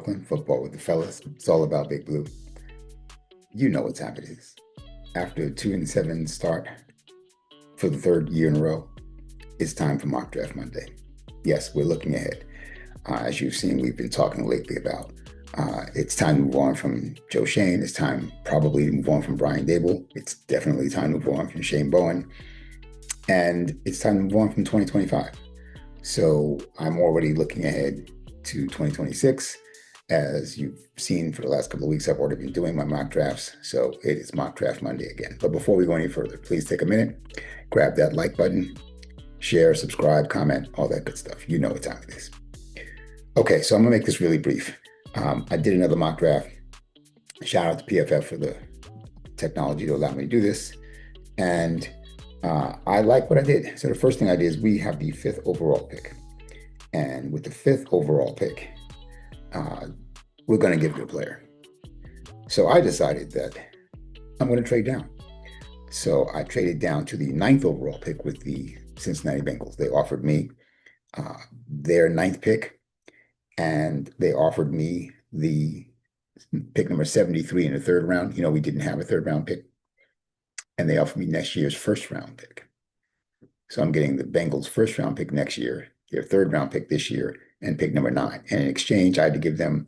Talking football with the fellas. It's all about Big Blue. You know what time it is. After a 2-7 start for the third year in a row, it's time for Mock Draft Monday. Yes, we're looking ahead. As you've seen, we've been talking lately about it's time to move on from Joe Schoen. It's time probably to move on from Brian Daboll. It's definitely time to move on from Shane Bowen. And it's time to move on from 2025. So I'm already looking ahead to 2026. As you've seen for the last couple of weeks, I've already been doing my mock drafts. So it is Mock Draft Monday again. But before we go any further, please take a minute, grab that like button, share, subscribe, comment, all that good stuff. You know what time it is. Okay, so I'm going to make this really brief. I did another mock draft. Shout out to PFF for the technology to allow me to do this. And I like what I did. So the first thing I did is we have the 5th overall pick. And with the 5th overall pick, we're going to give it a player. So I decided that I'm going to trade down. So I traded down to the 9th overall pick with the Cincinnati Bengals. They offered me their 9th pick, and they offered me the pick number 73 in the 3rd round. You know, we didn't have a 3rd round pick. And they offered me next year's 1st round pick. So I'm getting the Bengals 1st round pick next year, their 3rd round pick this year, and pick number 9. And in exchange, I had to give them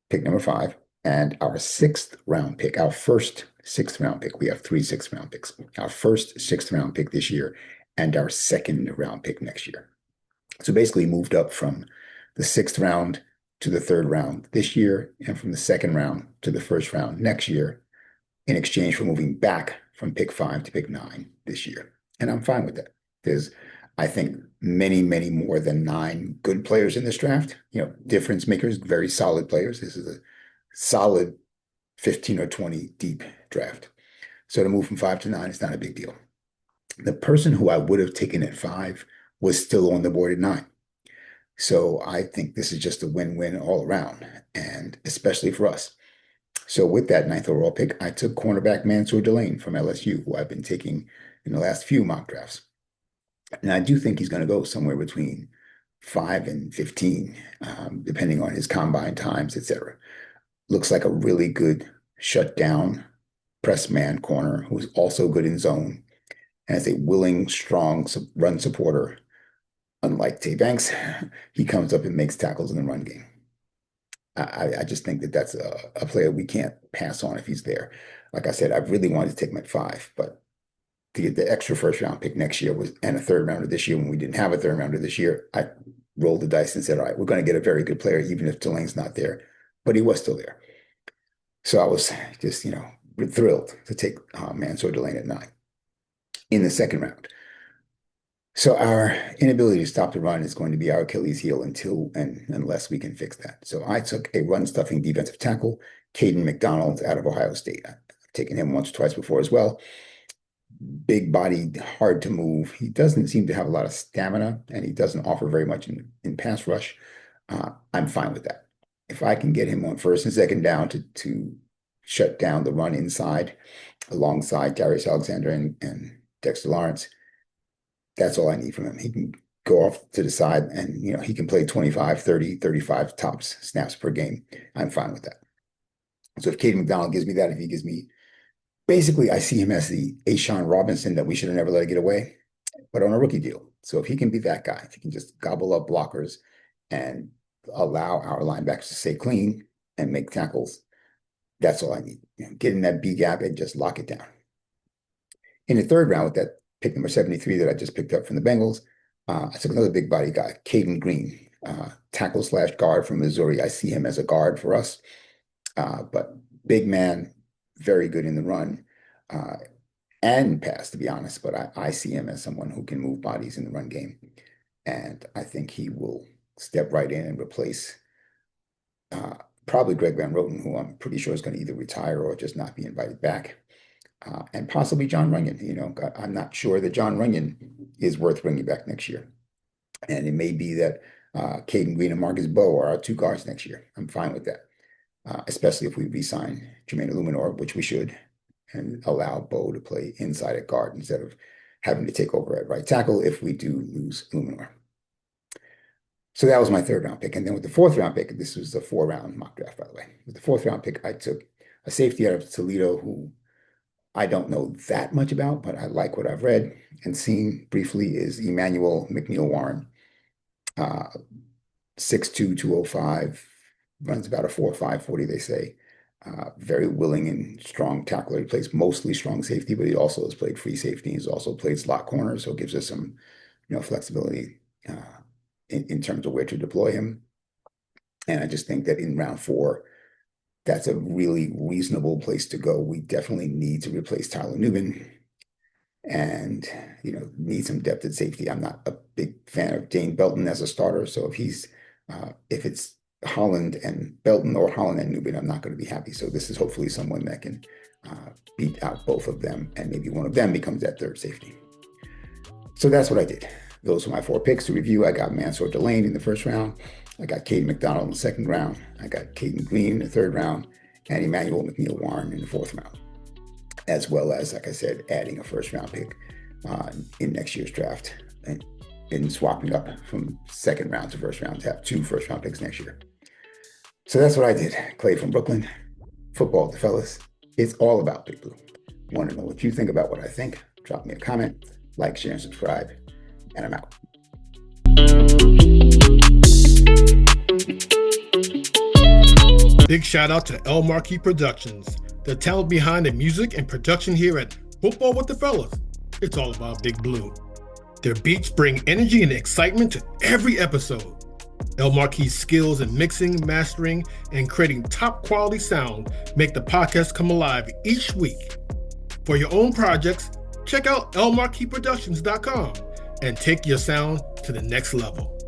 pick number 5 and our 6th round pick, our first 6th round pick. We have 3 6th round picks. Our first 6th round pick this year and our 2nd round pick next year. So basically moved up from the 6th round to the 3rd round this year and from the 2nd round to the 1st round next year in exchange for moving back from pick 5 to pick 9 this year. And I'm fine with that. There's, I think, many more than 9 good players in this draft. You know, difference makers, very solid players. This is a solid 15 or 20 deep draft. So to move from 5 to 9 is not a big deal. The person who I would have taken at 5 was still on the board at 9. So I think this is just a win-win all around, and especially for us. So with that 9th overall pick, I took cornerback Mansour Delane from LSU, who I've been taking in the last few mock drafts. And I do think he's going to go somewhere between 5 and 15, depending on his combine times, etc. Looks like a really good shutdown press man corner who's also good in zone and is a willing, strong run supporter. Unlike Tay Banks, he comes up and makes tackles in the run game. I just think that that's a player we can't pass on if he's there. Like I said, I really wanted to take him at 5, but to get the extra 1st round pick next year and a 3rd rounder this year when we didn't have a 3rd rounder this year, I rolled the dice and said, all right, we're going to get a very good player, even if Delane's not there. But he was still there. So I was just, thrilled to take Mansour Delane at 9 in the 2nd round. So our inability to stop the run is going to be our Achilles heel unless we can fix that. So I took a run-stuffing defensive tackle, Caden McDonald out of Ohio State. I've taken him once or twice before as well. Big body, hard to move. He doesn't seem to have a lot of stamina, and he doesn't offer very much in pass rush. I'm fine with that. If I can get him on 1st and 2nd down to shut down the run inside alongside Darius Alexander and Dexter Lawrence, that's all I need from him. He can go off to the side and, he can play 25, 30, 35 tops snaps per game. I'm fine with that. So if Caden McDonald gives me that, if he gives me, basically I see him as the A'Shawn Robinson that we should have never let get away, but on a rookie deal. So if he can be that guy, if he can just gobble up blockers and allow our linebackers to stay clean and make tackles, that's all I need. Get in that B gap and just lock it down. In the 3rd round with that pick number 73 that I just picked up from the Bengals, I took another big body guy, Caden Green, tackle/guard from Missouri. I see him as a guard for us, but big man, very good in the run and pass, to be honest. But I see him as someone who can move bodies in the run game. And I think he will step right in and replace probably Greg Van Roten, who I'm pretty sure is going to either retire or just not be invited back. And possibly Jon Runyan. I'm not sure that Jon Runyan is worth bringing back next year. And it may be that Caden Green and Marcus Bowe are our 2 guards next year. I'm fine with that, especially if we re-sign Jermaine Illuminor, which we should, and allow Bowe to play inside at guard instead of having to take over at right tackle if we do lose Illuminor. So that was my third round pick. And then with the fourth round pick, this was a 4-round mock draft, by the way. With the fourth round pick, I took a safety out of Toledo who I don't know that much about, but I like what I've read and seen briefly is Emmanuel McNeil-Warren, 6'2", 205, runs about a 4.5 40, they say. Very willing and strong tackler. He plays mostly strong safety, but he also has played free safety. He's also played slot corner, so it gives us some, flexibility in terms of where to deploy him. And I just think that in round 4, that's a really reasonable place to go. We definitely need to replace Tyler Nubin and, need some depth at safety. I'm not a big fan of Dane Belton as a starter. So if it's Holland and Belton or Holland and Nubin, I'm not going to be happy. So this is hopefully someone that can beat out both of them, and maybe one of them becomes that third safety. So that's what I did. Those were my 4 picks to review. I got Mansour Delane in the first round. I got Caden McDonald in the second round. I got Caden Green in the third round, and Emmanuel McNeil-Warren in the fourth round, as well as, like I said, adding a first round pick in next year's draft and in swapping up from second round to first round to have 2 first round picks next year. So that's what I did. Clay from Brooklyn, football with the fellas. It's all about Big Blue. Want to know what you think about what I think? Drop me a comment, like, share, and subscribe, and I'm out. Big shout out to El Marquis Productions, the talent behind the music and production here at Football with the Fellas. It's all about Big Blue. Their beats bring energy and excitement to every episode. El Marquis' skills in mixing, mastering, and creating top quality sound make the podcast come alive each week. For your own projects, check out elmarquisproductions.com and take your sound to the next level.